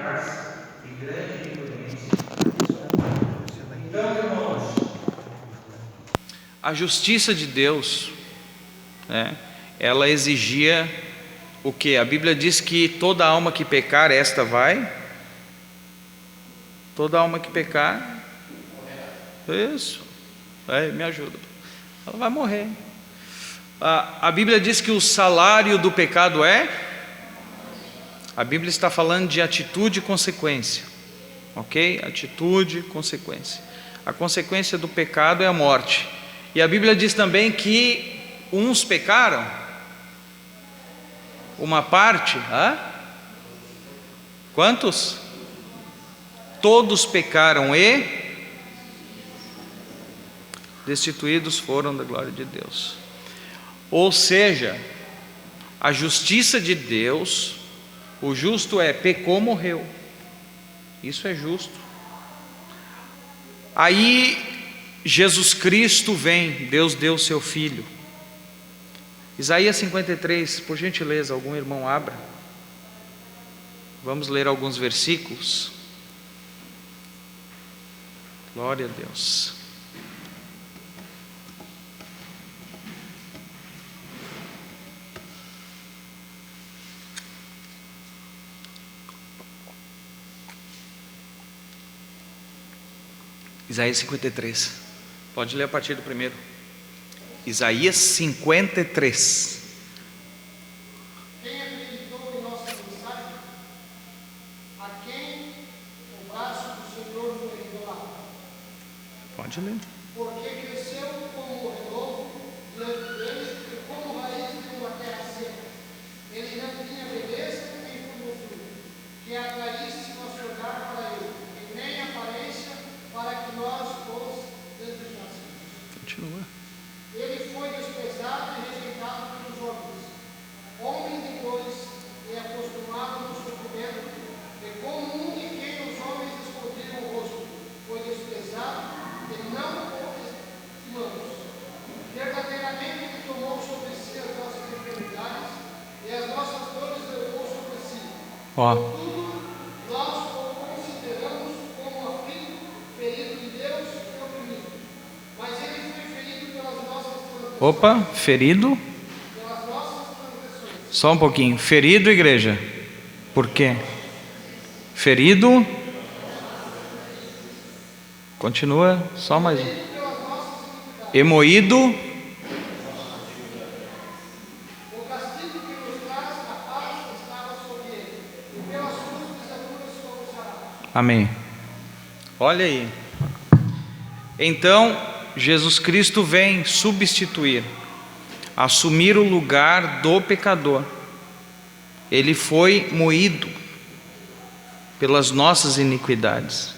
graça e grande influência. Então, irmãos, a justiça de Deus, né, ela exigia o que? A Bíblia diz que toda alma que pecar, esta vai. Toda alma que pecar, isso, me ajuda, ela vai morrer. A Bíblia diz que o salário do pecado é. A Bíblia está falando de atitude e consequência, ok? Atitude e consequência. A consequência do pecado é a morte. E a Bíblia diz também que uns pecaram, uma parte, quantos? Todos pecaram e destituídos foram da glória de Deus. Ou seja, a justiça de Deus, o justo pecou, morreu. Isso é justo. Aí Jesus Cristo vem, Deus deu seu Filho. Isaías 53, por gentileza, algum irmão abra. Vamos ler alguns versículos. Glória a Deus. Isaías 53. Pode ler a partir do primeiro. Isaías 53. Quem acreditou em nossa mensagem? A quem o braço do Senhor foi revelado? Pode ler. Porque cresceu como o renovo diante dele e como raiz de uma terra seca. Ele não tinha beleza nem formosura, que atraísse nosso olhar para ele, e nem aparência para que nós os desejássemos. Continua. Ele foi desprezado e rejeitado pelos homens, homem de dores e acostumado no sofrimento, e como um de quem os homens esconderam o rosto, foi desprezado e não o estimamos. Verdadeiramente ele tomou sobre si as nossas enfermidades e as nossas dores levou sobre si. Contudo, nós o consideramos como aflito, ferido de Deus e oprimido. Mas ele foi ferido pelas nossas transgressões. Ferido? Pelas nossas transgressões. Só um pouquinho. Ferido, igreja? Por quê? Ferido? Continua, só mais um. E moído? O castigo que nos traz a paz estava sobre ele, e pelas suas pisaduras fomos sarados. Amém. Olha aí. Então, Jesus Cristo vem substituir, assumir o lugar do pecador. Ele foi moído pelas nossas iniquidades.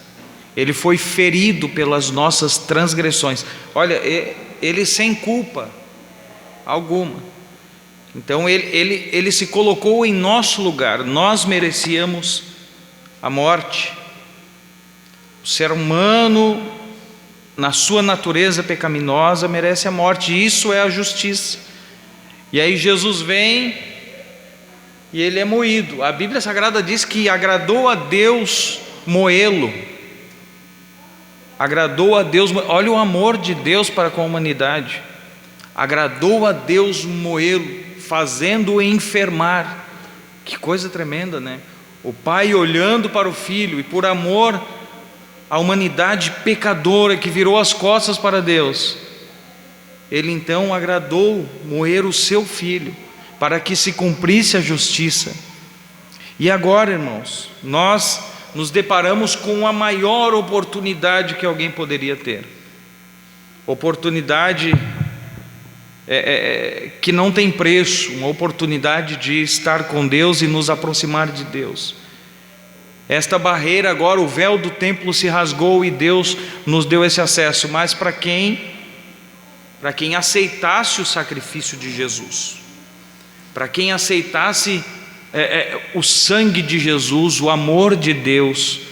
Ele foi ferido pelas nossas transgressões. Olha, ele sem culpa alguma. Então ele se colocou em nosso lugar. Nós merecíamos a morte. O ser humano, na sua natureza pecaminosa, merece a morte. Isso é a justiça. E aí Jesus vem e ele é moído. A Bíblia Sagrada diz que agradou a Deus moê-lo. Agradou a Deus, olha o amor de Deus para com a humanidade. Agradou a Deus moê-lo, fazendo-o enfermar. Que coisa tremenda, né? O pai olhando para o filho, e por amor à humanidade pecadora que virou as costas para Deus, ele então agradou moer o seu filho, para que se cumprisse a justiça. E agora, irmãos, nós nos deparamos com a maior oportunidade que alguém poderia ter. Oportunidade que não tem preço, uma oportunidade de estar com Deus e nos aproximar de Deus. Esta barreira agora, o véu do templo se rasgou e Deus nos deu esse acesso, mas para quem aceitasse o sacrifício de Jesus, para quem aceitasse o sangue de Jesus, o amor de Deus,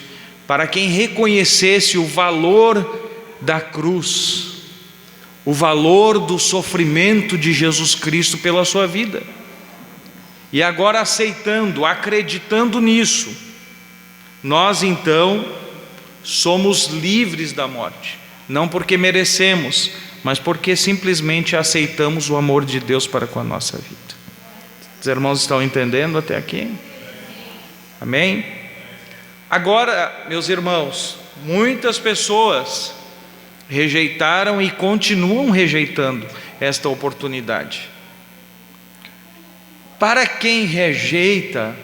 para quem reconhecesse o valor da cruz, o valor do sofrimento de Jesus Cristo pela sua vida. E agora aceitando, acreditando nisso, nós então somos livres da morte, não porque merecemos, mas porque simplesmente aceitamos o amor de Deus para com a nossa vida. Os irmãos estão entendendo até aqui? Amém? Agora, meus irmãos, muitas pessoas rejeitaram e continuam rejeitando esta oportunidade. Para quem rejeita,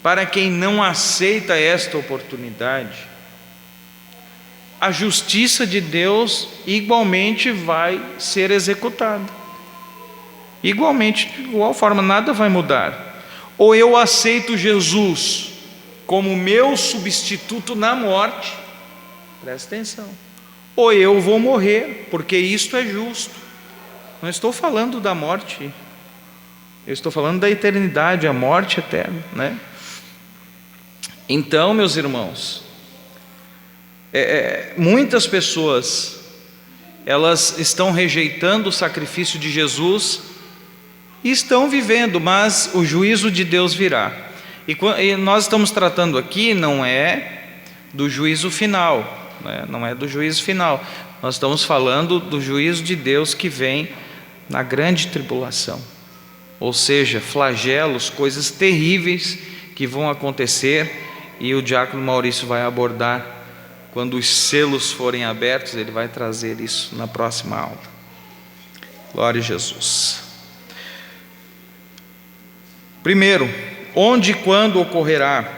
para quem não aceita esta oportunidade, a justiça de Deus igualmente vai ser executada. Igualmente, de igual forma, nada vai mudar. Ou eu aceito Jesus como meu substituto na morte, presta atenção, ou eu vou morrer, porque isto é justo. Não estou falando da morte, eu estou falando da eternidade, a morte eterna, né? Então, meus irmãos, muitas pessoas, elas estão rejeitando o sacrifício de Jesus e estão vivendo, mas o juízo de Deus virá. E nós estamos tratando aqui, não é do juízo final, né? Não é do juízo final, nós estamos falando do juízo de Deus que vem na grande tribulação, ou seja, flagelos, coisas terríveis que vão acontecer, e o diácono Maurício vai abordar quando os selos forem abertos. Ele vai trazer isso na próxima aula. Glória a Jesus. Primeiro, onde e quando ocorrerá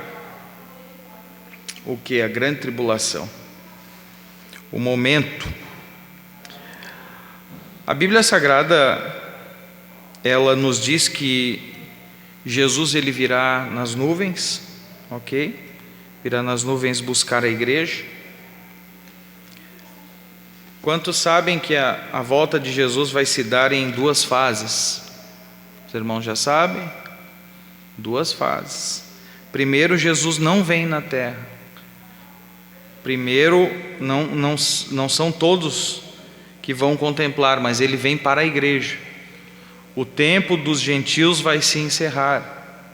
o que? A grande tribulação. O momento. A Bíblia Sagrada, ela nos diz que Jesus ele virá nas nuvens, ok? Virá nas nuvens buscar a igreja. Quantos sabem que a volta de Jesus vai se dar em duas fases? Os irmãos já sabem? Duas fases. Primeiro, Jesus não vem na terra. Primeiro, não são todos que vão contemplar, mas ele vem para a igreja. O tempo dos gentios vai se encerrar,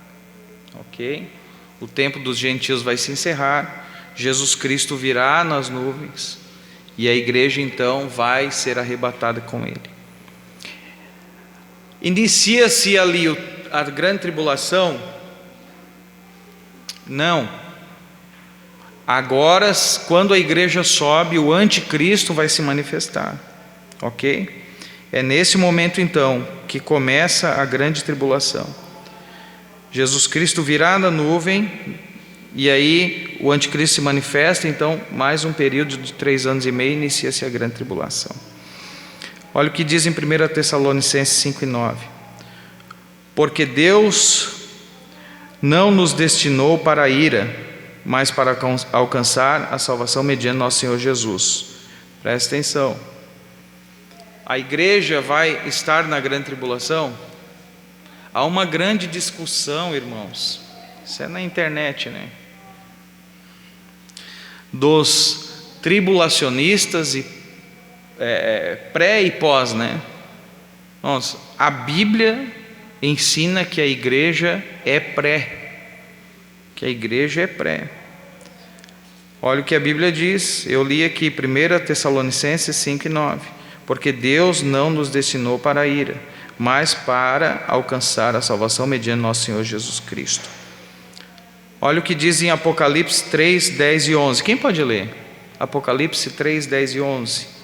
ok? O tempo dos gentios vai se encerrar, Jesus Cristo virá nas nuvens, e a igreja então vai ser arrebatada com ele. Inicia-se ali a grande tribulação? Não. Agora, quando a igreja sobe, o anticristo vai se manifestar, ok? É nesse momento então que começa a grande tribulação. Jesus Cristo virá na nuvem, e aí o anticristo se manifesta. Então mais um período de 3 anos e meio, inicia-se a grande tribulação. Olha o que diz em 1 Tessalonicenses 5:9: porque Deus não nos destinou para a ira, mas para alcançar a salvação mediante nosso Senhor Jesus. Presta atenção, a igreja vai estar na grande tribulação. Há uma grande discussão, irmãos, isso é na internet, né? Dos tribulacionistas e pré e pós, né? Nossa, a Bíblia ensina que a igreja é pré, que a igreja é pré. Olha o que a Bíblia diz, eu li aqui 1 Tessalonicenses 5:9: porque Deus não nos destinou para a ira, mas para alcançar a salvação mediante nosso Senhor Jesus Cristo. Olha o que diz em Apocalipse 3, 10 e 11. Quem pode ler? Apocalipse 3, 10 e 11.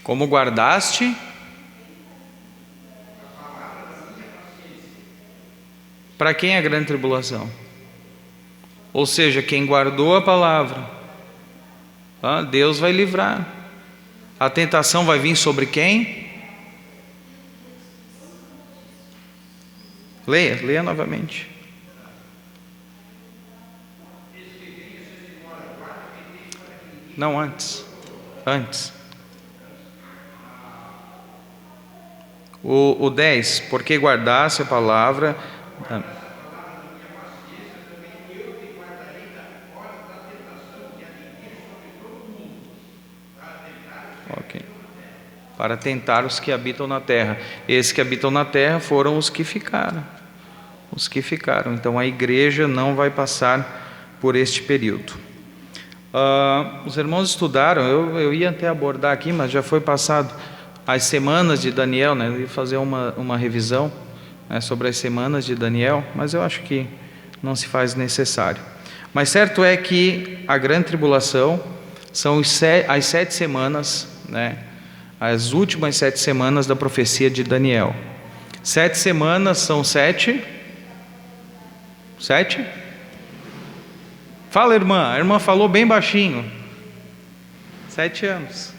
Como guardaste? Para quem é a grande tribulação? Ou seja, quem guardou a palavra, Deus vai livrar. A tentação vai vir sobre quem? Leia novamente. Não, antes. O 10, porque guardasse a palavra. Ok. Para tentar os que habitam na terra. Esses que habitam na terra foram os que ficaram. Então a igreja não vai passar por este período. Os irmãos estudaram, eu ia até abordar aqui, mas já foi passado as semanas de Daniel, né? Eu ia fazer uma revisão, né, sobre as semanas de Daniel, mas eu acho que não se faz necessário. Mas certo é que a grande tribulação são as 7 semanas, né? As últimas 7 semanas da profecia de Daniel. 7 semanas são 7? Fala, irmã. A irmã falou bem baixinho. 7 anos.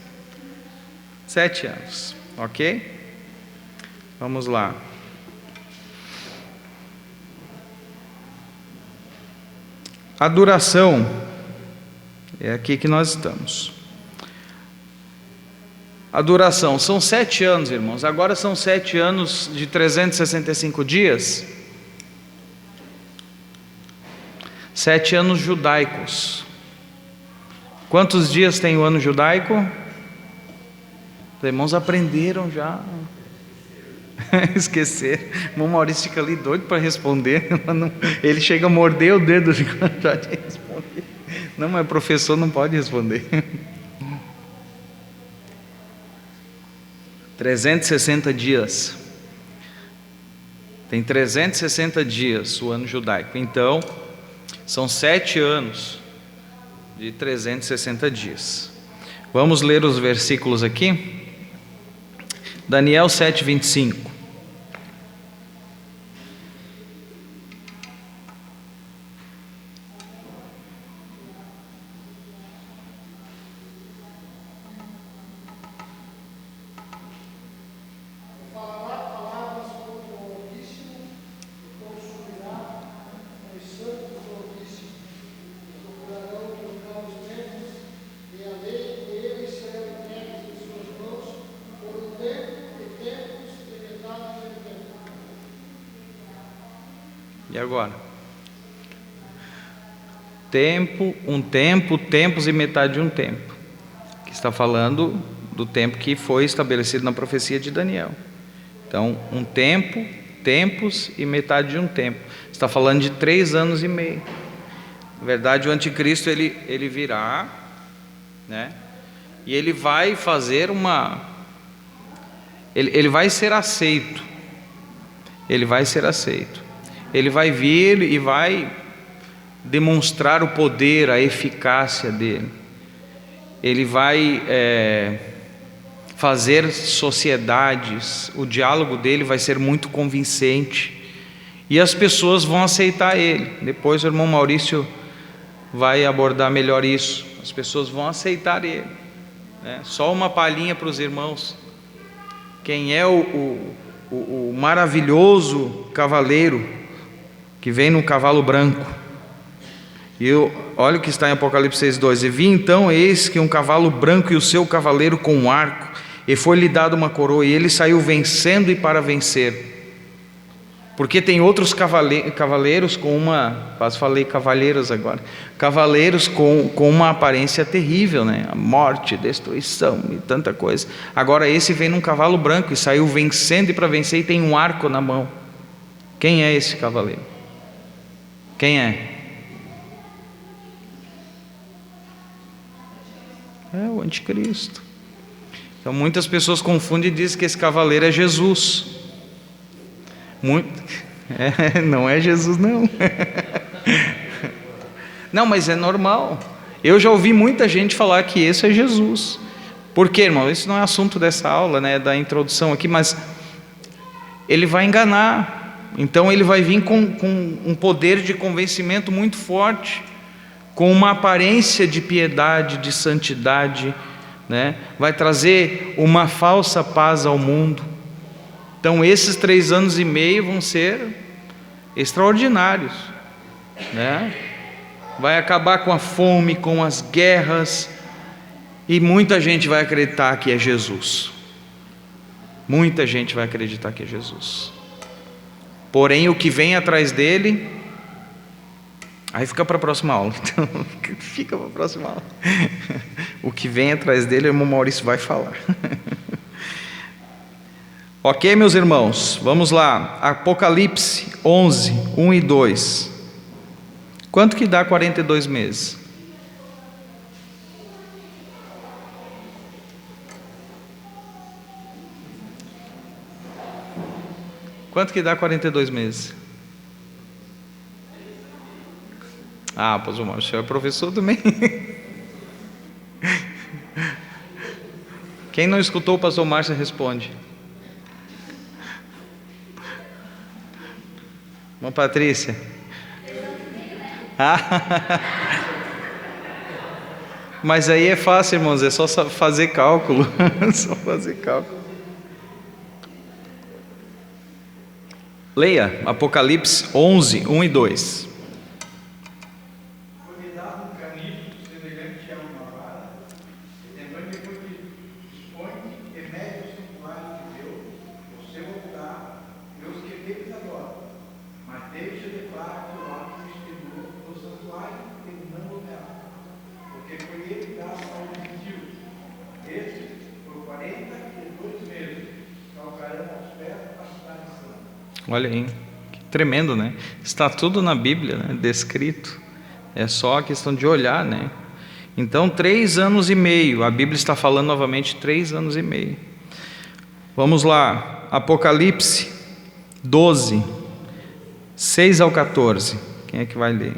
7 anos, ok? Vamos lá. A duração é aqui que nós estamos. A duração são 7 anos, irmãos. Agora são 7 anos de 365 dias. 7 anos judaicos. Quantos dias tem o ano judaico? Os irmãos aprenderam já. Esquecer. O irmão Maurício fica ali doido para responder. Ele chega a morder o dedo já de responder. Não, mas o professor não pode responder. 360 dias. Tem 360 dias o ano judaico. Então, são 7 anos de 360 dias. Vamos ler os versículos aqui. Daniel 7:25. E agora? Tempos e metade de um tempo. Que está falando do tempo que foi estabelecido na profecia de Daniel. Então, um tempo, tempos e metade de um tempo. Está falando de 3 anos e meio. Na verdade, o anticristo ele virá, né? E ele vai fazer ele vai ser aceito. Ele vai ser aceito. Ele vai vir e vai demonstrar o poder, a eficácia dele. Ele vai fazer sociedades. O diálogo dele vai ser muito convincente. E as pessoas vão aceitar ele. Depois o irmão Maurício vai abordar melhor isso. As pessoas vão aceitar ele, né? Só uma palhinha para os irmãos. Quem é o maravilhoso cavaleiro que vem num cavalo branco? Olha o que está em Apocalipse 6:2. E vi então, eis que um cavalo branco e o seu cavaleiro com um arco, e foi-lhe dado uma coroa, e ele saiu vencendo e para vencer. Porque tem outros cavaleiros com uma... Quase falei cavalheiros agora. Cavaleiros com uma aparência terrível, né? A morte, destruição e tanta coisa. Agora esse vem num cavalo branco e saiu vencendo e para vencer, e tem um arco na mão. Quem é esse cavaleiro? Quem é? É o anticristo. Então muitas pessoas confundem e dizem que esse cavaleiro é Jesus. Não é Jesus não. Não, mas é normal. Eu já ouvi muita gente falar que esse é Jesus. Por quê, irmão? Isso não é assunto dessa aula, né, da introdução aqui, mas ele vai enganar. Então ele vai vir com um poder de convencimento muito forte, com uma aparência de piedade, de santidade, né? Vai trazer uma falsa paz ao mundo. Então esses 3 anos e meio vão ser extraordinários, né? Vai acabar com a fome, com as guerras, e muita gente vai acreditar que é Jesus. Muita gente vai acreditar que é Jesus. Porém, o que vem atrás dele, aí fica para a próxima aula. Então, fica para a próxima aula. O que vem atrás dele, o irmão Maurício vai falar. Ok, meus irmãos, vamos lá. Apocalipse 11, 1 e 2. Quanto que dá 42 meses? Quanto que dá 42 meses? Ah, pastor Márcio, o senhor é professor também. Quem não escutou o pastor Márcio responde. Irmã Patrícia. Mas aí é fácil, irmãos, é só fazer cálculo. Só fazer cálculo. Leia Apocalipse 11, 1 e 2. Foi-me dado um canífero semelhante a uma vara, e tentando depois de dispõe e mede o santuário de Deus, o seu altar, Deus que deles adora, mas deixa declara que o ato exterior do santuário ele não governa, porque foi ele dado ao gentil. Este, por 42 meses, calcarão aos pés a cidade santa. Olha aí, que tremendo, né? Está tudo na Bíblia, né? Descrito. É só a questão de olhar, né? Então, 3 anos e meio. A Bíblia está falando novamente 3 anos e meio. Vamos lá. Apocalipse 12, 6 ao 14. Quem é que vai ler?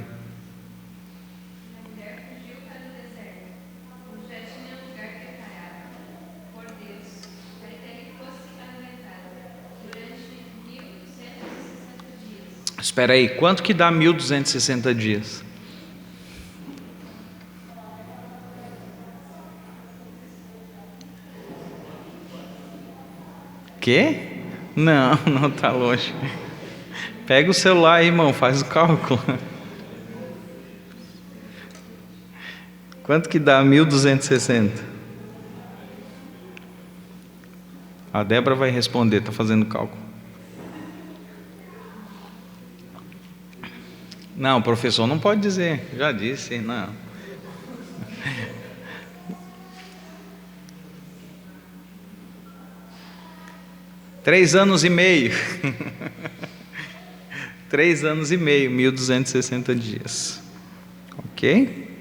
Espera aí, quanto que dá 1260 dias? Quê? Não, não está longe. Pega o celular aí, irmão, faz o cálculo. Quanto que dá 1260? A Débora vai responder, está fazendo cálculo. Não, o professor não pode dizer, já disse, não. Três anos e meio. 3 anos e meio, 1260 dias. Ok?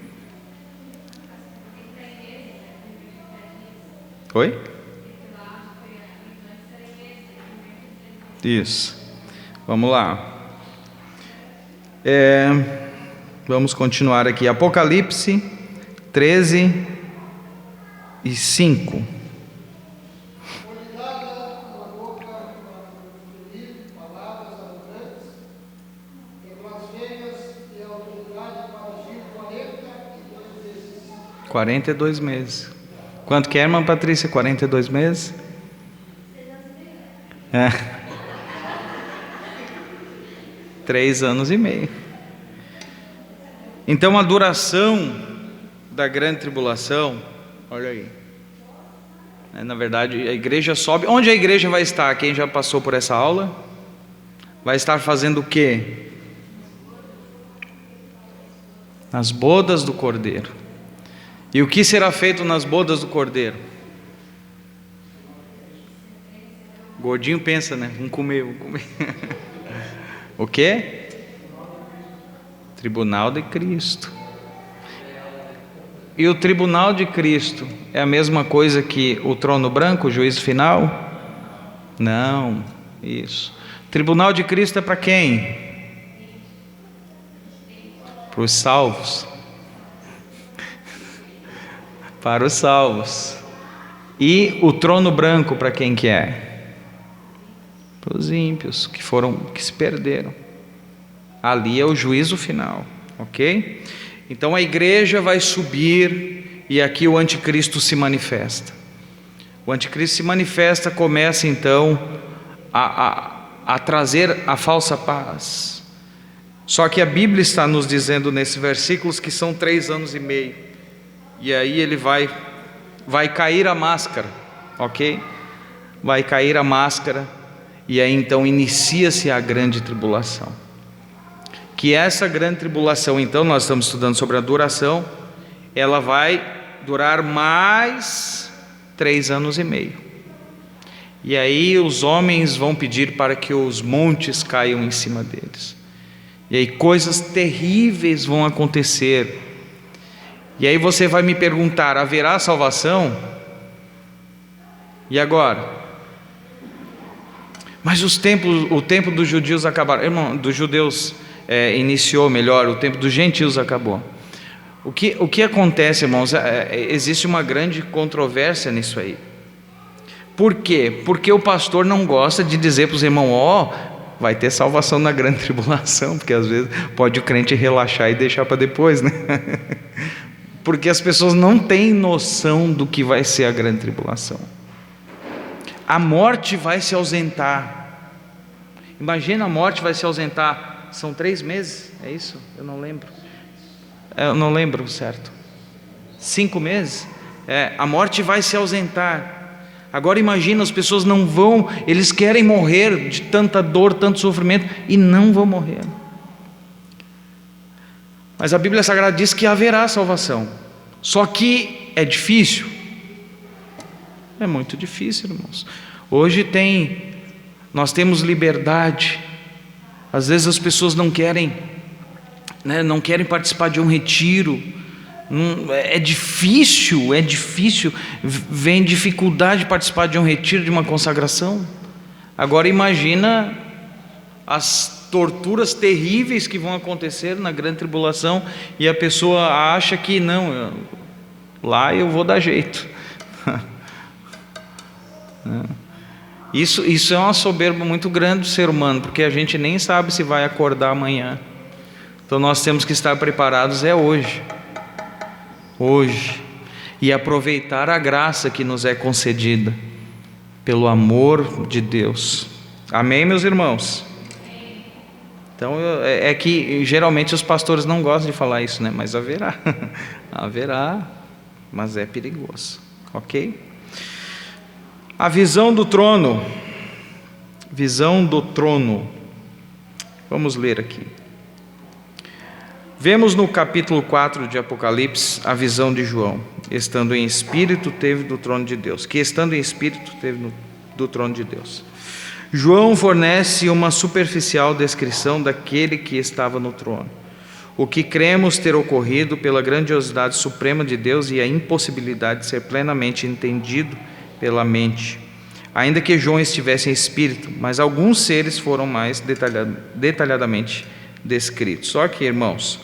Oi? Isso. Vamos lá. Vamos continuar aqui. Apocalipse 13 e 5. Foi-lhe dada uma boca para proferir palavras arrogantes, e blasfêmias e autoridade para agir 42 vezes. 42 meses. Quanto que é, irmã Patrícia? 42 meses? É. 3 anos e meio. Então a duração da grande tribulação, olha aí. Na verdade, a igreja sobe. Onde a igreja vai estar? Quem já passou por essa aula? Vai estar fazendo o quê? Nas bodas do Cordeiro. E o que será feito nas bodas do Cordeiro? Gordinho pensa, né? Vamos comer. O quê? Tribunal de Cristo. E o tribunal de Cristo é a mesma coisa que o trono branco, o juízo final? Não, isso. Tribunal de Cristo é para quem? Para os salvos. Para os salvos. E o trono branco para quem que é? Para os ímpios que se perderam. Ali é o juízo final, ok? Então a igreja vai subir e aqui o anticristo se manifesta. O anticristo se manifesta, começa então a trazer a falsa paz, Só que a Bíblia está nos dizendo nesses versículos que são 3 anos e meio. E aí ele vai cair a máscara, ok? Vai cair a máscara, e aí então inicia-se a grande tribulação. Que essa grande tribulação, então, nós estamos estudando sobre a duração, ela vai durar mais 3 anos e meio. E aí os homens vão pedir para que os montes caiam em cima deles. E aí coisas terríveis vão acontecer. E aí você vai me perguntar: haverá salvação? E agora? Mas o tempo dos judeus acabaram. Irmão, dos judeus iniciou melhor, o tempo dos gentios acabou. O que acontece, irmãos? Existe uma grande controvérsia nisso aí. Por quê? Porque o pastor não gosta de dizer para os irmãos: vai ter salvação na grande tribulação, porque às vezes pode o crente relaxar e deixar para depois, né? Porque as pessoas não têm noção do que vai ser a grande tribulação. A morte vai se ausentar. Imagina, a morte vai se ausentar. São 3 meses, é isso? Eu não lembro. Eu não lembro certo. 5 meses? A morte vai se ausentar. Agora imagina, as pessoas não vão, eles querem morrer de tanta dor, tanto sofrimento, e não vão morrer. Mas a Bíblia Sagrada diz que haverá salvação. Só que é difícil. É muito difícil, irmãos. Hoje nós temos liberdade. Às vezes as pessoas não querem participar de um retiro. É difícil. Vem dificuldade de participar de um retiro, de uma consagração. Agora imagina as torturas terríveis que vão acontecer na grande tribulação, e a pessoa acha que não, lá eu vou dar jeito. Isso é uma soberba muito grande do ser humano, porque a gente nem sabe se vai acordar amanhã. Então nós temos que estar preparados hoje, e aproveitar a graça que nos é concedida pelo amor de Deus. Amém, meus irmãos? Então é que geralmente os pastores não gostam de falar isso, né? Mas haverá, mas é perigoso, ok? A visão do trono. Vamos ler aqui. Vemos no capítulo 4 de Apocalipse a visão de João, estando em espírito teve do trono de Deus, do trono de Deus. João fornece uma superficial descrição daquele que estava no trono, o que cremos ter ocorrido pela grandiosidade suprema de Deus e a impossibilidade de ser plenamente entendido pela mente, ainda que João estivesse em espírito, mas alguns seres foram mais detalhadamente descritos. Só que, irmãos,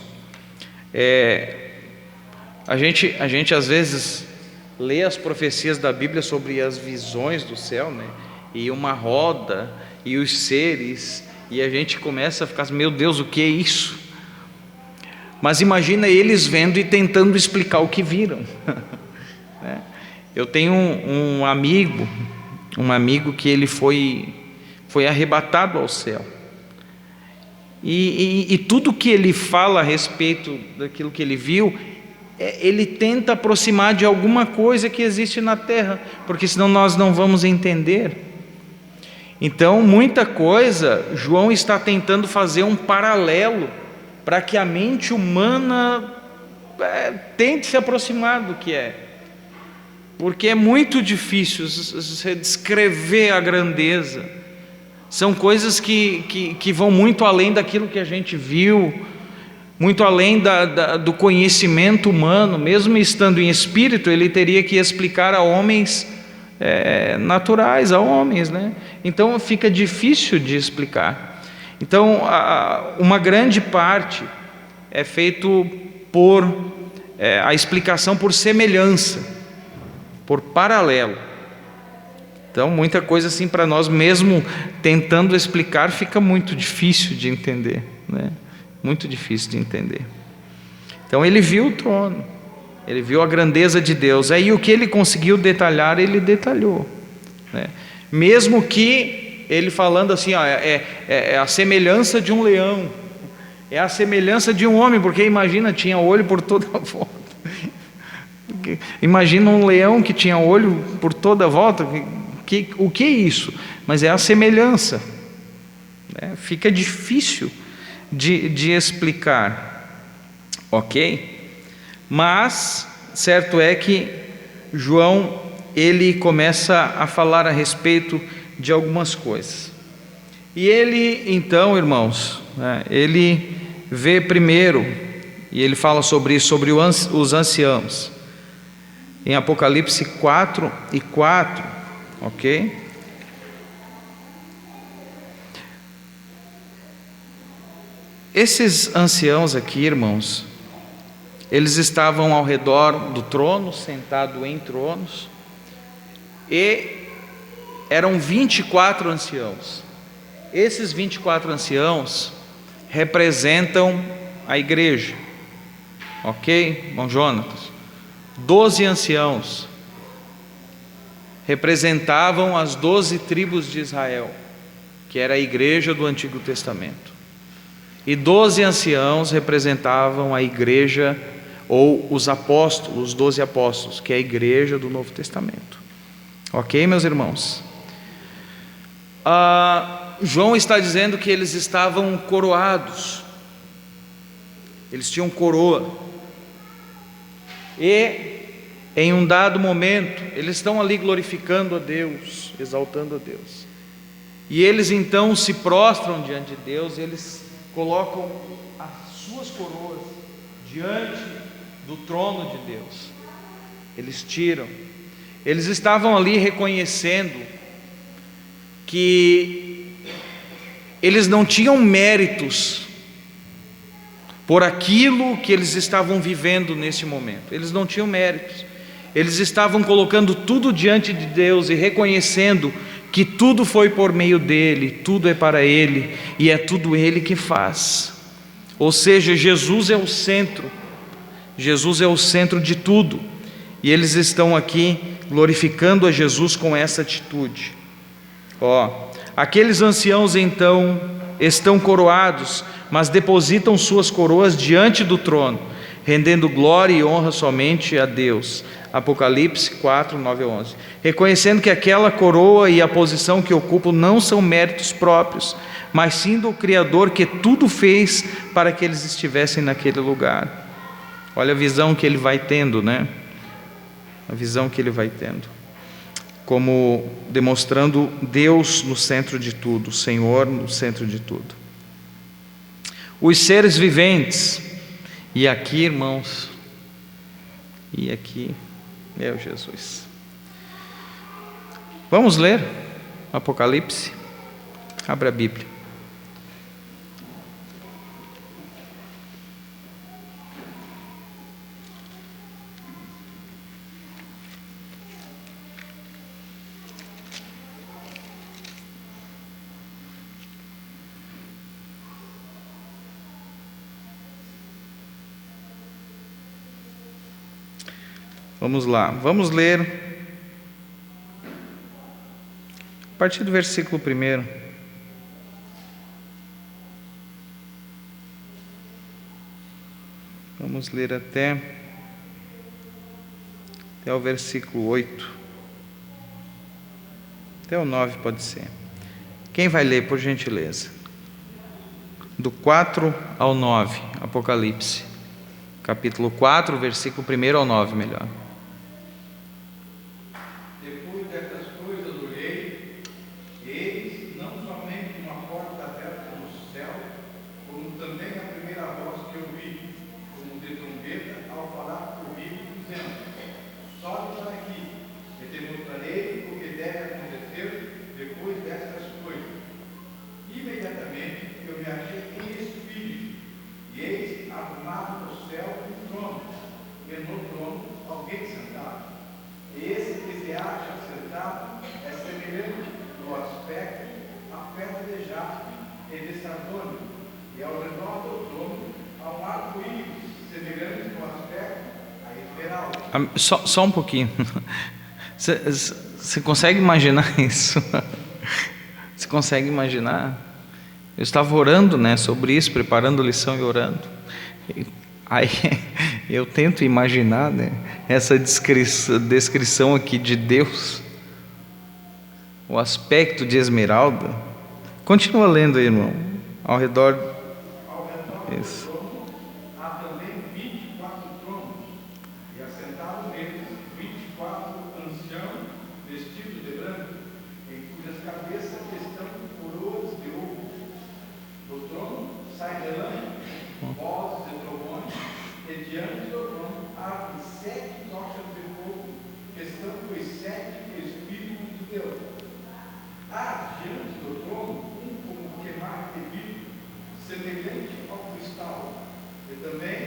a gente às vezes lê as profecias da Bíblia sobre as visões do céu, né? E uma roda, e os seres, e a gente começa a ficar, meu Deus, o que é isso? Mas imagina eles vendo e tentando explicar o que viram. Eu tenho um amigo que ele foi arrebatado ao céu, e tudo que ele fala a respeito daquilo que ele viu, ele tenta aproximar de alguma coisa que existe na terra, porque senão nós não vamos entender. Então, muita coisa, João está tentando fazer um paralelo, para que a mente humana tente se aproximar do que é, porque é muito difícil descrever a grandeza. São coisas que vão muito além daquilo que a gente viu, muito além do conhecimento humano. Mesmo estando em espírito, ele teria que explicar a homens naturais, a homens, né? Então fica difícil de explicar. Então uma grande parte é feito por a explicação por semelhança, por paralelo. Então muita coisa assim para nós, mesmo tentando explicar, fica muito difícil de entender, né? Muito difícil de entender. Então ele viu o trono, ele viu a grandeza de Deus. Aí o que ele conseguiu detalhar, ele detalhou, né? Mesmo que ele falando assim, é a semelhança de um leão. É a semelhança de um homem, porque imagina, tinha olho por toda a volta. Imagina um leão que tinha olho por toda a volta. O que é isso? Mas é a semelhança. Fica difícil de explicar, ok? Mas certo é que João, ele começa a falar a respeito de algumas coisas. E ele, então, irmãos, ele vê primeiro, e ele fala sobre isso, sobre os anciãos, em Apocalipse 4:4, ok? Esses anciãos aqui, irmãos, eles estavam ao redor do trono, sentados em tronos, e eram 24 anciãos. Esses 24 anciãos representam a igreja, ok, irmão Jonatas? 12 anciãos representavam as 12 tribos de Israel, que era a igreja do Antigo Testamento, e 12 anciãos representavam a igreja, ou os apóstolos, os 12 apóstolos, que é a igreja do Novo Testamento, ok, meus irmãos? João está dizendo que eles estavam coroados, eles tinham coroa, e em um dado momento eles estão ali glorificando a Deus, exaltando a Deus, e eles então se prostram diante de Deus, eles colocam as suas coroas diante do trono de Deus, eles tiram, eles estavam ali reconhecendo que eles não tinham méritos por aquilo que eles estavam vivendo nesse momento, eles não tinham méritos, eles estavam colocando tudo diante de Deus e reconhecendo que tudo foi por meio dele, tudo é para ele e é tudo ele que faz, ou seja, Jesus é o centro, Jesus é o centro de tudo, e eles estão aqui glorificando a Jesus com essa atitude. Aqueles anciãos então estão coroados, mas depositam suas coroas diante do trono, rendendo glória e honra somente a Deus. Apocalipse 4:9-11. Reconhecendo que aquela coroa e a posição que ocupam não são méritos próprios, mas sim do Criador, que tudo fez para que eles estivessem naquele lugar. Olha a visão que ele vai tendo, né? A visão que ele vai tendo, como demonstrando Deus no centro de tudo, o Senhor no centro de tudo. Os seres viventes, e aqui, irmãos, e aqui, meu Jesus, vamos ler Apocalipse, abra a Bíblia. Vamos lá, vamos ler a partir do versículo 1. Vamos ler até o versículo 8. Até o 9 pode ser. Quem vai ler, por gentileza? Do 4 ao 9, Apocalipse. Capítulo 4, versículo 1 ao 9, melhor. Só um pouquinho. Você consegue imaginar isso? Você consegue imaginar? Eu estava orando, né, sobre isso, preparando a lição e orando. Aí eu tento imaginar, né, essa descrição aqui de Deus, o aspecto de Esmeralda. Continua lendo aí, irmão. Ao redor. Isso. Há também 24 tronos, e assentados neles 24 anciãos vestidos de branco, em cujas cabeças estão coroas de ouro. Do trono sai relâmpago, vozes e trovões, e diante do trono há 7 tochas de fogo, que estão os 7 Espíritos de Deus. Há diante do trono como queimar de vidro, semelhante ao cristal. E também,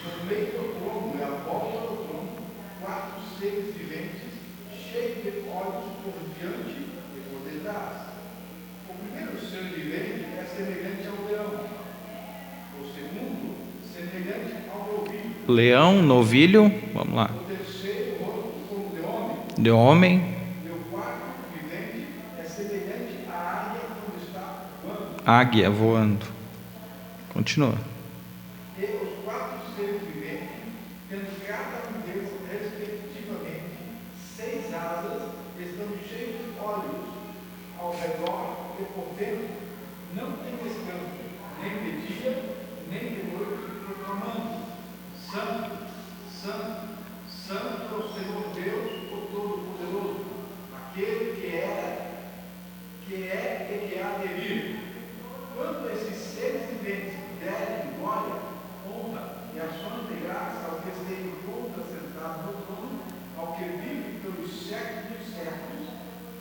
no meio do trono e à volta do trono, 4 seres viventes, cheios de olhos por diante e por detrás. O primeiro ser vivente é semelhante ao leão. O segundo, semelhante ao novilho. Leão, novilho, vamos lá. O terceiro, como de homem. De homem. E o quarto vivente é semelhante à águia quando está voando. Águia voando. Continua. E os 4 seres viventes, tendo cada um deles respectivamente 6 asas, estão cheios de olhos ao redor e por dentro. Não tem descanso, nem de dia, nem de noite, proclamando: Santo, Santo, Santo é o Senhor Deus, o Todo-Poderoso, aquele que era, que é e que há de vir. Quando esses seres viventes derem glória, honra e ações de graça ao que se encontra sentado no trono, ao que vive pelos séculos dos séculos.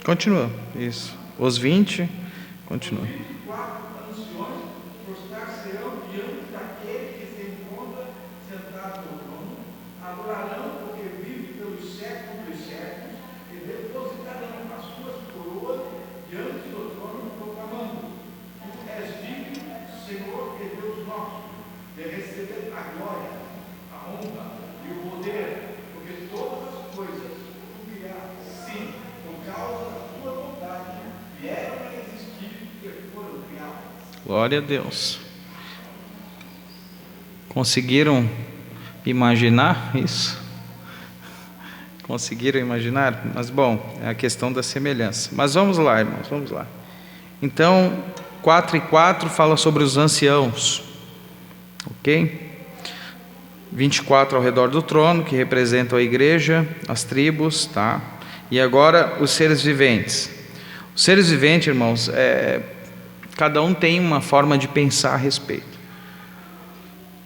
Continua. Isso. Os 20. Continua. Os 24 anciões prostrar-se-ão diante daquele que se encontra sentado no trono, adorarão o que vive pelos séculos dos séculos e depositarão as suas coroas diante do trono, proclamando: Tu és digno, Senhor e Deus nosso, de receber a glória, a honra e o poder, porque todas as coisas tu criaste, sim, por causa da tua vontade, vieram a existir e foram criadas. Glória a Deus. Conseguiram imaginar isso? Conseguiram imaginar? Mas bom, é a questão da semelhança. Mas vamos lá, irmãos, vamos lá. Então, 4:4 fala sobre os anciãos, ok? 24 ao redor do trono, que representam a igreja, as tribos, tá? E agora os seres viventes. Os seres viventes, irmãos, cada um tem uma forma de pensar a respeito.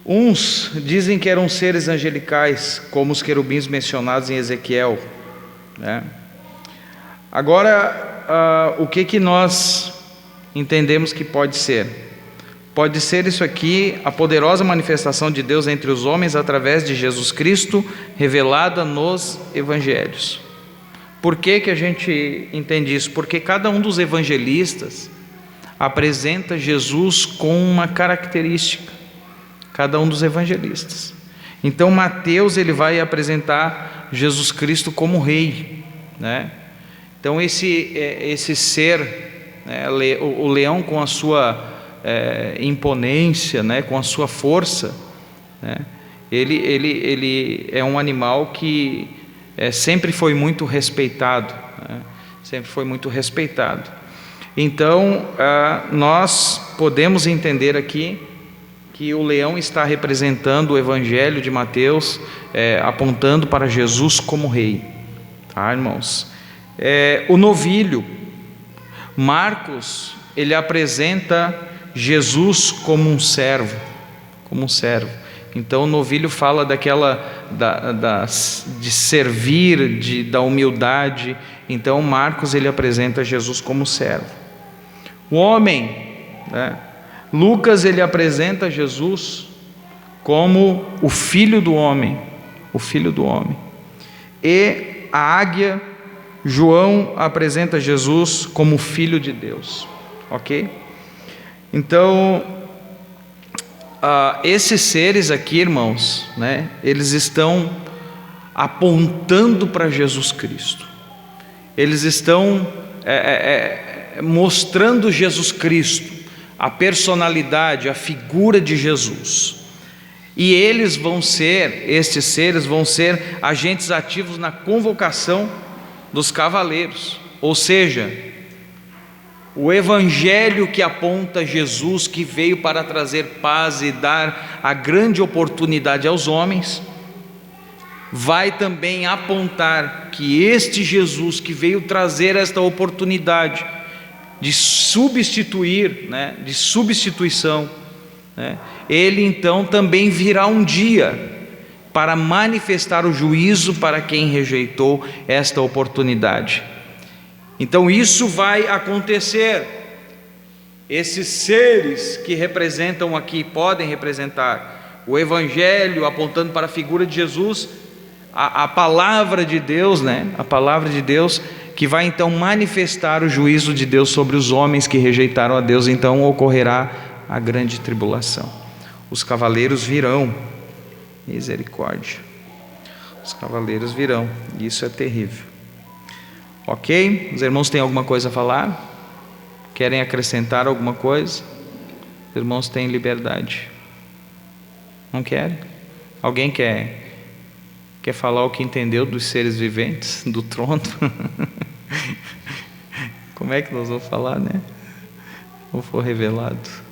Uns dizem que eram seres angelicais, como os querubins mencionados em Ezequiel, né? Agora, o que nós entendemos que pode ser? Pode ser isso aqui, a poderosa manifestação de Deus entre os homens através de Jesus Cristo, revelada nos evangelhos. Por que a gente entende isso? Porque cada um dos evangelistas apresenta Jesus com uma característica, cada um dos evangelistas. Então Mateus, ele vai apresentar Jesus Cristo como rei, né? Então esse ser, né, o leão com a sua imponência, né, com a sua força, né, ele é um animal que sempre foi muito respeitado, né, sempre foi muito respeitado. Então nós podemos entender aqui que o leão está representando o evangelho de Mateus, apontando para Jesus como rei, tá, irmãos? O novilho, Marcos, ele apresenta Jesus como um servo, Então o novilho fala de servir, da humildade. Então Marcos, ele apresenta Jesus como servo. O homem, né? Lucas, ele apresenta Jesus como o filho do homem, E a águia, João, apresenta Jesus como filho de Deus, ok? Então, esses seres aqui, irmãos, né, eles estão apontando para Jesus Cristo, eles estão mostrando Jesus Cristo, a personalidade, a figura de Jesus. E estes seres vão ser agentes ativos na convocação dos cavaleiros. Ou seja, o evangelho que aponta Jesus, que veio para trazer paz e dar a grande oportunidade aos homens, vai também apontar que este Jesus que veio trazer esta oportunidade de substituir, de substituição, ele então também virá um dia para manifestar o juízo para quem rejeitou esta oportunidade. Então isso vai acontecer. Esses seres que representam aqui, podem representar o evangelho apontando para a figura de Jesus, a palavra de Deus, a palavra de Deus, que vai então manifestar o juízo de Deus sobre os homens que rejeitaram a Deus. Então ocorrerá a grande tribulação. Os cavaleiros virão. Misericórdia. Os cavaleiros virão. Isso é terrível. Ok? Os irmãos têm alguma coisa a falar? Querem acrescentar alguma coisa? Os irmãos têm liberdade. Não querem? Alguém quer falar o que entendeu dos seres viventes, do trono? Como é que nós vamos falar, Ou for revelado?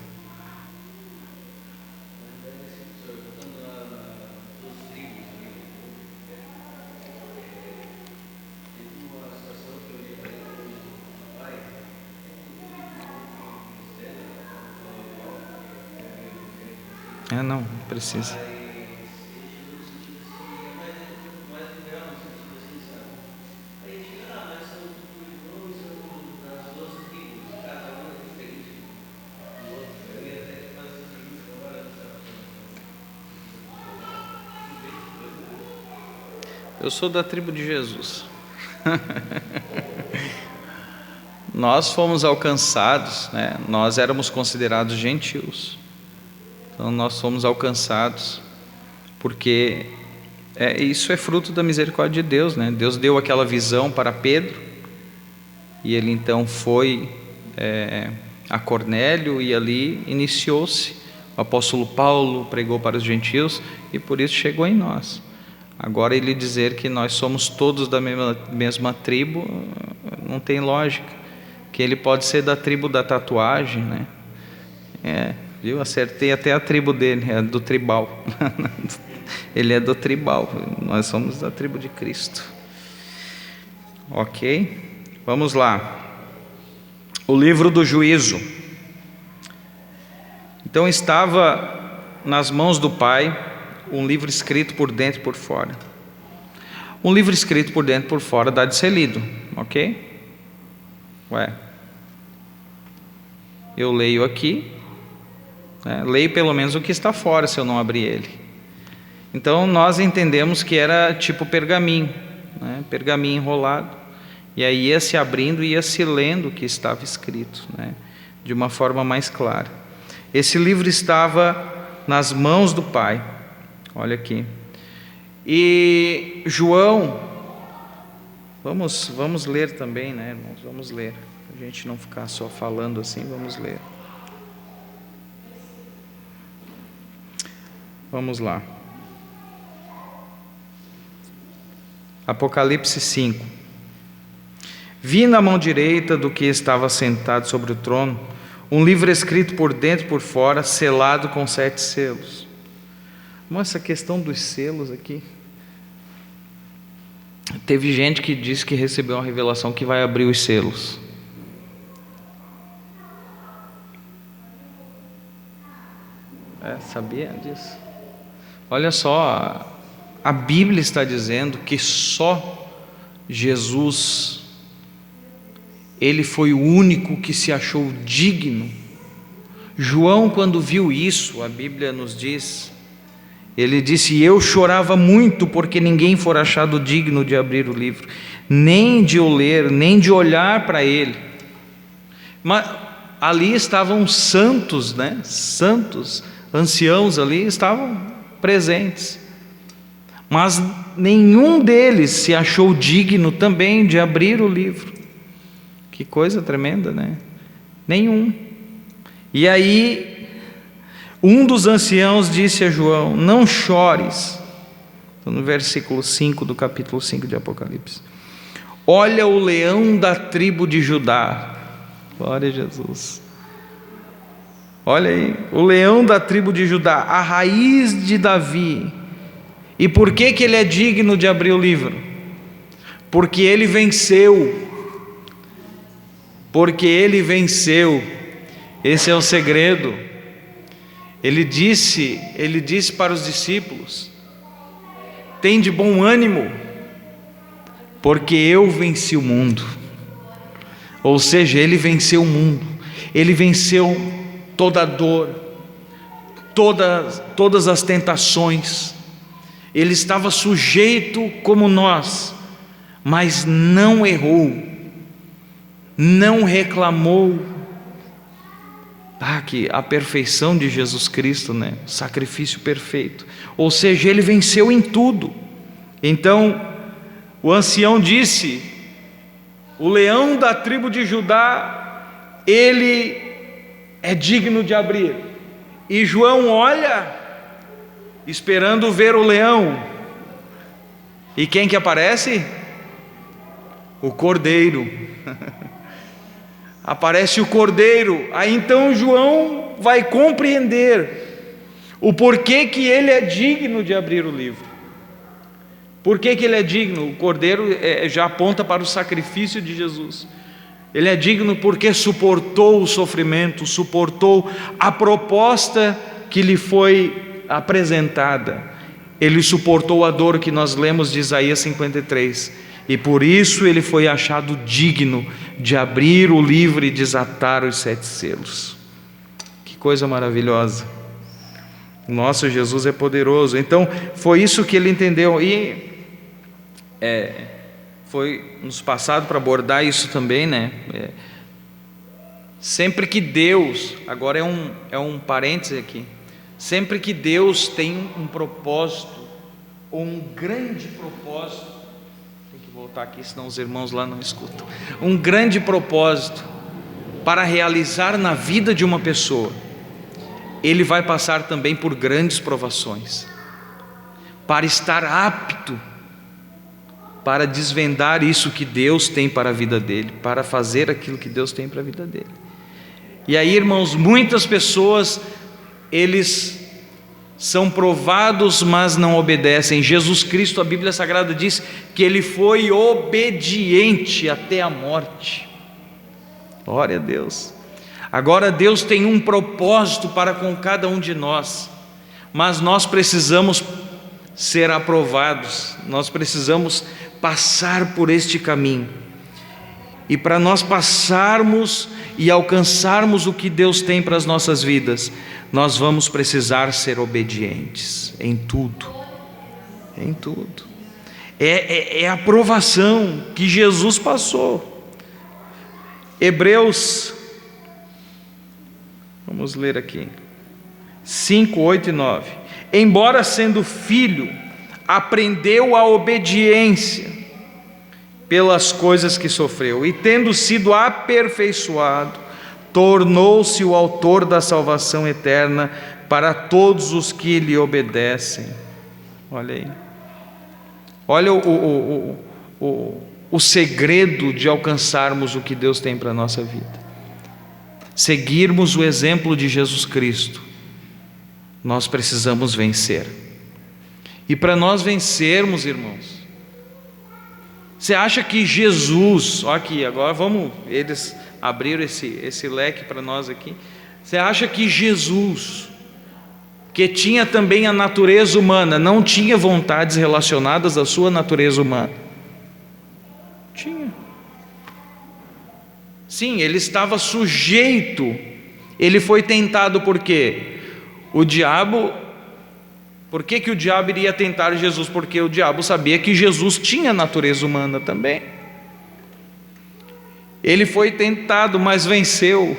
Não precisa. Eu sou da tribo de Jesus. Nós fomos alcançados, nós éramos considerados gentios. Então nós fomos alcançados, porque isso é fruto da misericórdia de Deus, Deus deu aquela visão para Pedro, e ele então foi a Cornélio, e ali iniciou-se. O apóstolo Paulo pregou para os gentios, e por isso chegou em nós. Agora ele dizer que nós somos todos da mesma tribo, não tem lógica. Que ele pode ser da tribo da tatuagem, viu? Acertei até a tribo dele, é do tribal. Ele é do tribal, nós somos da tribo de Cristo. Ok? Vamos lá. O livro do juízo. Então estava nas mãos do Pai um livro escrito por dentro e por fora. Um livro escrito por dentro e por fora dá de ser lido, ok? Eu leio aqui, leio pelo menos o que está fora, se eu não abrir ele. Então nós entendemos que era tipo pergaminho, pergaminho enrolado, e aí ia se abrindo e ia se lendo o que estava escrito, de uma forma mais clara. Esse livro estava nas mãos do Pai, olha aqui. E João, vamos ler também, irmãos, vamos ler, a gente não ficar só falando assim, vamos ler. Vamos lá. Apocalipse 5. Vi na mão direita do que estava sentado sobre o trono um livro escrito por dentro e por fora, selado com 7 selos. Mas essa questão dos selos aqui, teve gente que disse que recebeu uma revelação que vai abrir os selos. Sabia disso? Olha só, a Bíblia está dizendo que só Jesus, ele foi o único que se achou digno. João, quando viu isso, a Bíblia nos diz, ele disse: eu chorava muito porque ninguém for achado digno de abrir o livro, nem de o ler, nem de olhar para ele. Mas ali estavam santos, santos, anciãos ali estavam presentes, mas nenhum deles se achou digno também de abrir o livro. Que coisa tremenda, Nenhum. E aí, um dos anciãos disse a João: não chores. Estou no versículo 5 do capítulo 5 de Apocalipse. Olha o leão da tribo de Judá. Glória a Jesus. Olha aí, o leão da tribo de Judá, a raiz de Davi. E por que ele é digno de abrir o livro? Porque ele venceu. Porque ele venceu. Esse é o segredo. Ele disse para os discípulos: tem de bom ânimo, porque eu venci o mundo. Ou seja, ele venceu o mundo. Ele venceu toda a dor, todas as tentações. Ele estava sujeito como nós, mas não errou, não reclamou. Que a perfeição de Jesus Cristo, né? Sacrifício perfeito. Ou seja, ele venceu em tudo. Então, o ancião disse: o leão da tribo de Judá, ele é digno de abrir. E João olha, esperando ver o leão. E quem que aparece? O cordeiro. Aparece o cordeiro. Aí então João vai compreender o porquê que ele é digno de abrir o livro. Por que ele é digno? O cordeiro já aponta para o sacrifício de Jesus. Ele é digno porque suportou o sofrimento, suportou a proposta que lhe foi apresentada. Ele suportou a dor que nós lemos de Isaías 53. E por isso ele foi achado digno de abrir o livro e desatar os 7 selos. Que coisa maravilhosa. Nosso Jesus é poderoso. Então foi isso que ele entendeu. E foi nos passado para abordar isso também, né? Sempre que Deus, agora é um parêntese aqui, sempre que Deus tem um propósito, ou um grande propósito, tem que voltar aqui, senão os irmãos lá não escutam, um grande propósito para realizar na vida de uma pessoa, ele vai passar também por grandes provações, para estar apto para desvendar isso que Deus tem para a vida dele, para fazer aquilo que Deus tem para a vida dele. E aí, irmãos, muitas pessoas, eles são provados, mas não obedecem. Jesus Cristo, a Bíblia Sagrada diz que ele foi obediente até a morte. Glória a Deus. Agora Deus tem um propósito para com cada um de nós, mas nós precisamos ser aprovados, nós precisamos passar por este caminho. E para nós passarmos e alcançarmos o que Deus tem para as nossas vidas, nós vamos precisar ser obedientes em tudo, em tudo. É a provação que Jesus passou. Hebreus, vamos ler aqui, 5, 8 e 9. Embora sendo filho, aprendeu a obediência pelas coisas que sofreu, e tendo sido aperfeiçoado, tornou-se o autor da salvação eterna para todos os que lhe obedecem. Olha aí, olha o segredo de alcançarmos o que Deus tem para a nossa vida: seguirmos o exemplo de Jesus Cristo. Nós precisamos vencer, e para nós vencermos, irmãos, você acha que Jesus, olha aqui, agora vamos, eles abriram esse leque para nós aqui. Você acha que Jesus, que tinha também a natureza humana, não tinha vontades relacionadas à sua natureza humana? Tinha. Sim, ele estava sujeito. Ele foi tentado por quê? O diabo. Por que o diabo iria tentar Jesus? Porque o diabo sabia que Jesus tinha natureza humana também. Ele foi tentado, mas venceu.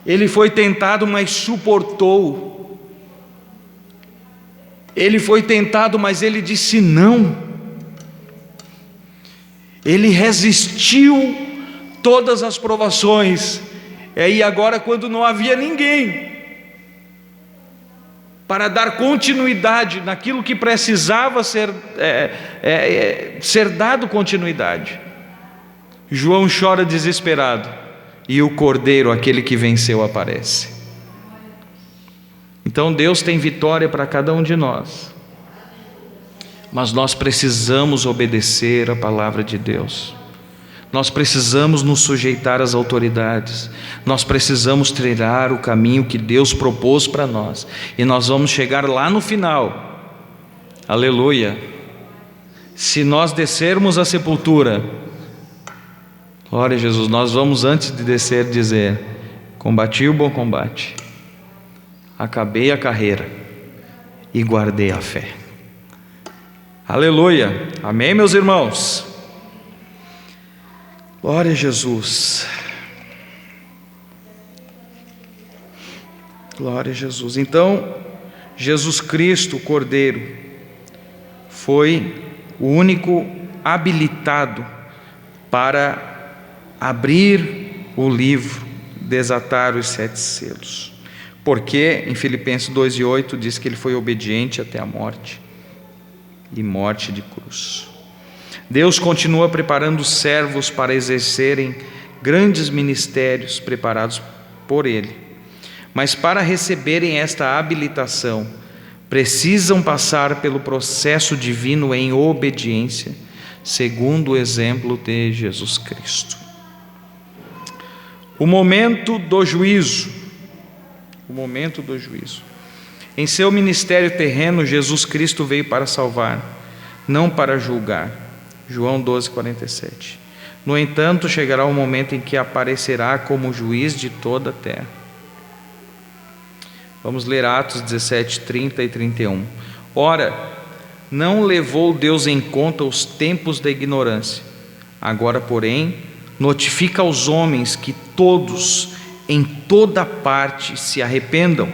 Ele foi tentado, mas suportou. Ele foi tentado, mas ele disse não. Ele resistiu todas as provações. E agora, quando não havia ninguém para dar continuidade naquilo que precisava ser dado continuidade, João chora desesperado, e o Cordeiro, aquele que venceu, aparece. Então Deus tem vitória para cada um de nós, mas nós precisamos obedecer a palavra de Deus. Nós precisamos nos sujeitar às autoridades, nós precisamos trilhar o caminho que Deus propôs para nós, e nós vamos chegar lá no final, aleluia. Se nós descermos à sepultura, glória a Jesus, nós vamos, antes de descer, dizer: combati o bom combate, acabei a carreira e guardei a fé. Aleluia, amém, meus irmãos? Glória a Jesus. Glória a Jesus. Então, Jesus Cristo, o Cordeiro, foi o único habilitado para abrir o livro, desatar os 7 selos. Porque em Filipenses 2:8 diz que ele foi obediente até a morte, e morte de cruz. Deus continua preparando servos para exercerem grandes ministérios preparados por Ele, mas para receberem esta habilitação, precisam passar pelo processo divino em obediência, segundo o exemplo de Jesus Cristo. O momento do juízo. Em seu ministério terreno, Jesus Cristo veio para salvar, não para julgar. João 12:47. No entanto, chegará o momento em que aparecerá como juiz de toda a terra. Vamos ler Atos 17:30 e 31. Ora, não levou Deus em conta os tempos da ignorância. Agora, porém, notifica aos homens que todos, em toda parte, se arrependam,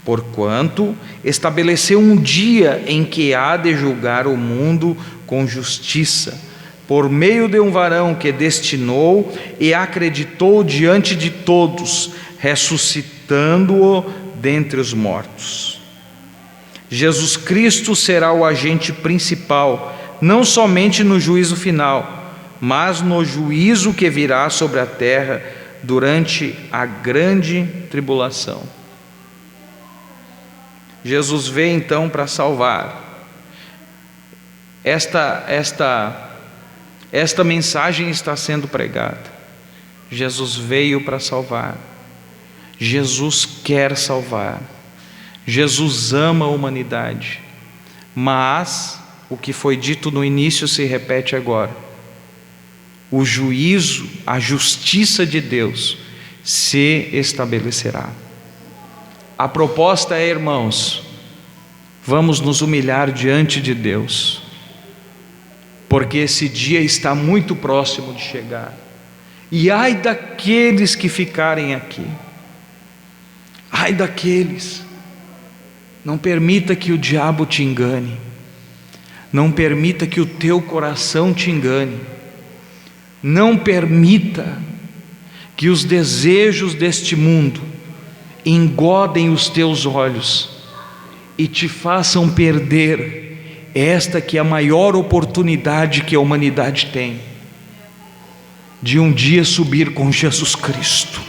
porquanto estabeleceu um dia em que há de julgar o mundo com justiça, por meio de um varão que destinou e acreditou diante de todos, ressuscitando-o dentre os mortos. Jesus Cristo será o agente principal, não somente no juízo final, mas no juízo que virá sobre a terra durante a grande tribulação. Jesus veio então para salvar. Esta mensagem está sendo pregada. Jesus veio para salvar. Jesus quer salvar. Jesus ama a humanidade. Mas o que foi dito no início se repete agora. O juízo, a justiça de Deus se estabelecerá. A proposta é, irmãos, vamos nos humilhar diante de Deus, porque esse dia está muito próximo de chegar. E ai daqueles que ficarem aqui, ai daqueles. Não permita que o diabo te engane, não permita que o teu coração te engane, não permita que os desejos deste mundo engodem os teus olhos e te façam perder esta que é a maior oportunidade que a humanidade tem, de um dia subir com Jesus Cristo.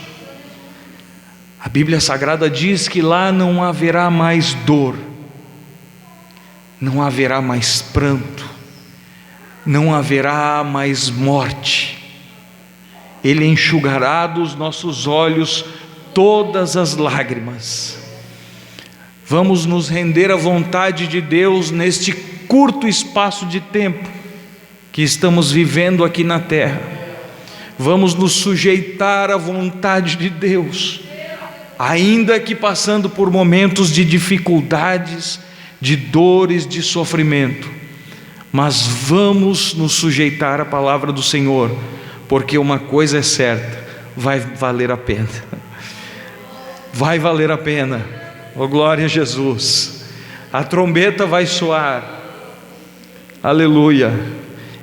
A Bíblia Sagrada diz que lá não haverá mais dor, não haverá mais pranto, não haverá mais morte. Ele enxugará dos nossos olhos todas as lágrimas. Vamos nos render à vontade de Deus neste curto espaço de tempo que estamos vivendo aqui na terra. Vamos nos sujeitar à vontade de Deus, ainda que passando por momentos de dificuldades, de dores, de sofrimento, mas vamos nos sujeitar à palavra do Senhor, porque uma coisa é certa: vai valer a pena. Vai valer a pena. Oh, glória a Jesus. A trombeta vai soar, aleluia,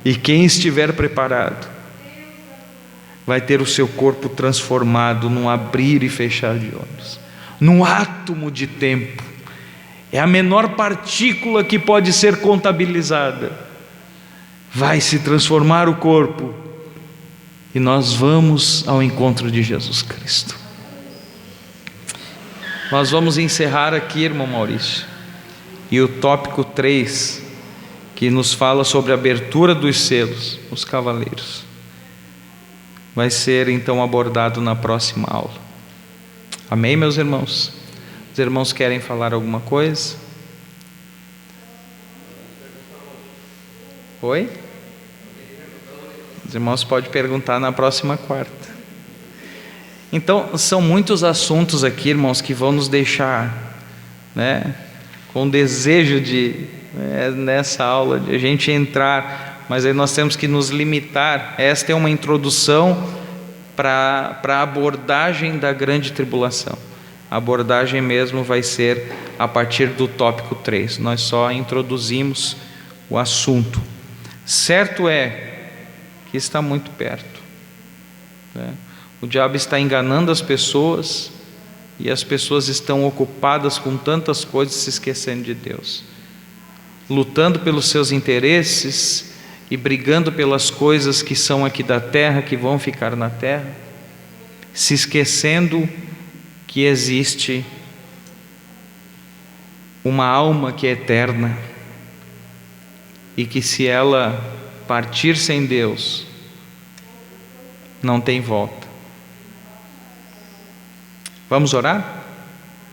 e quem estiver preparado vai ter o seu corpo transformado num abrir e fechar de olhos, num átomo de tempo. É a menor partícula que pode ser contabilizada. Vai se transformar o corpo e nós vamos ao encontro de Jesus Cristo. Nós vamos encerrar aqui, irmão Maurício, e o tópico 3, que nos fala sobre a abertura dos selos, os cavaleiros, vai ser então abordado na próxima aula. Amém, meus irmãos? Os irmãos querem falar alguma coisa? Oi? Os irmãos podem perguntar na próxima quarta. Então, são muitos assuntos aqui, irmãos, que vão nos deixar, com desejo de, nessa aula, de a gente entrar, mas aí nós temos que nos limitar. Esta é uma introdução para a abordagem da grande tribulação. A abordagem mesmo vai ser a partir do tópico 3. Nós só introduzimos o assunto. Certo é que está muito perto, O diabo está enganando as pessoas, e as pessoas estão ocupadas com tantas coisas, se esquecendo de Deus, lutando pelos seus interesses e brigando pelas coisas que são aqui da terra, que vão ficar na terra, se esquecendo que existe uma alma que é eterna, e que se ela partir sem Deus, não tem volta. Vamos orar?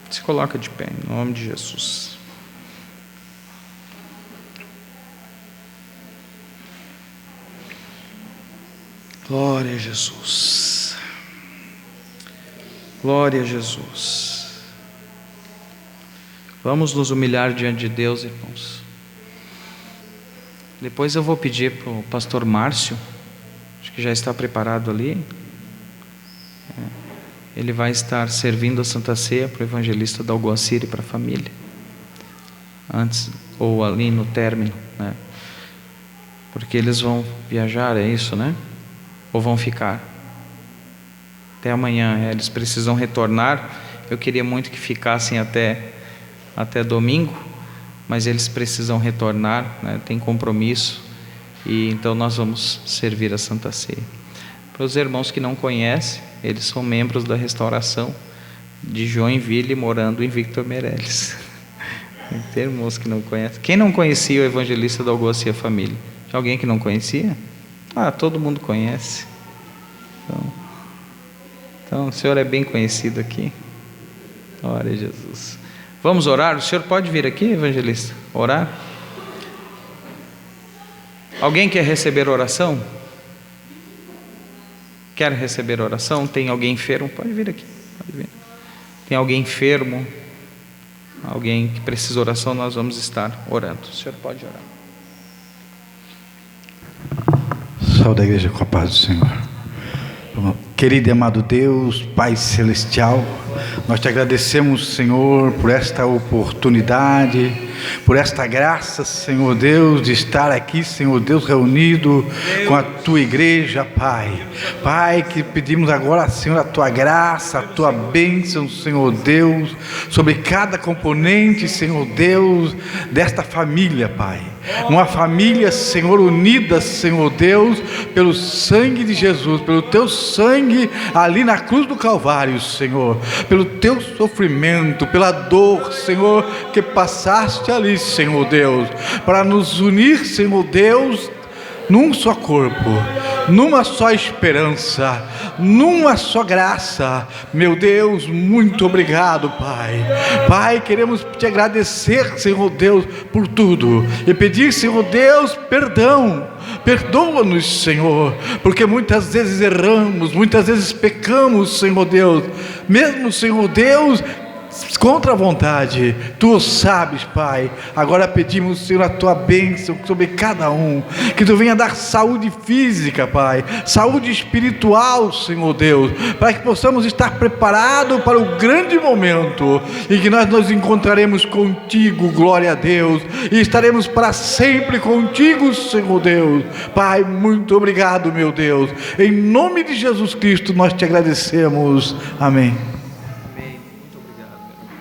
Se coloca de pé, em nome de Jesus. Glória a Jesus. Glória a Jesus. Vamos nos humilhar diante de Deus, irmãos. Depois eu vou pedir para o pastor Márcio, acho que já está preparado ali. Ele vai estar servindo a Santa Ceia para o evangelista da Algoacir e para a família, antes ou ali no término, porque eles vão viajar, é isso, ou vão ficar até amanhã. Eles precisam retornar. Eu queria muito que ficassem até domingo, mas eles precisam retornar, tem compromisso, e então nós vamos servir a Santa Ceia. Para os irmãos que não conhecem, eles são membros da Restauração de Joinville, morando em Victor Meirelles. Tem irmãos que não conhecem. Quem não conhecia o evangelista da Algoacir família? Tinha alguém que não conhecia? Todo mundo conhece. Então o Senhor é bem conhecido aqui. Glória a Jesus. Vamos orar? O senhor pode vir aqui, evangelista, orar? Alguém quer receber oração? Quer receber oração? Tem alguém enfermo? Pode vir aqui, pode vir. Tem alguém enfermo? Alguém que precisa de oração? Nós vamos estar orando. O senhor pode orar. Saúde a igreja com a paz do Senhor. Querido e amado Deus, Pai Celestial, nós te agradecemos, Senhor, por esta oportunidade, por esta graça, Senhor Deus, de estar aqui, Senhor Deus, reunido com a tua igreja, Pai. Pai, que pedimos agora, Senhor, a tua graça, a tua bênção, Senhor Deus, sobre cada componente, Senhor Deus, desta família, Pai. Uma família, Senhor, unida, Senhor Deus, pelo sangue de Jesus, pelo teu sangue ali na cruz do Calvário, Senhor, pelo teu sofrimento, pela dor, Senhor, que passaste ali, Senhor Deus, para nos unir, Senhor Deus, num só corpo, numa só esperança, numa só graça. Meu Deus, muito obrigado, Pai. Pai, queremos te agradecer, Senhor Deus, por tudo, e pedir, Senhor Deus, perdão. Perdoa-nos, Senhor, porque muitas vezes erramos, muitas vezes pecamos, Senhor Deus, mesmo, Senhor Deus, contra a vontade, Tu o sabes, Pai. Agora pedimos, Senhor, a Tua bênção sobre cada um, que Tu venha dar saúde física, Pai, saúde espiritual, Senhor Deus, para que possamos estar preparados para o grande momento em que nós nos encontraremos contigo, glória a Deus, e estaremos para sempre contigo, Senhor Deus. Pai, muito obrigado, meu Deus, em nome de Jesus Cristo nós te agradecemos, amém.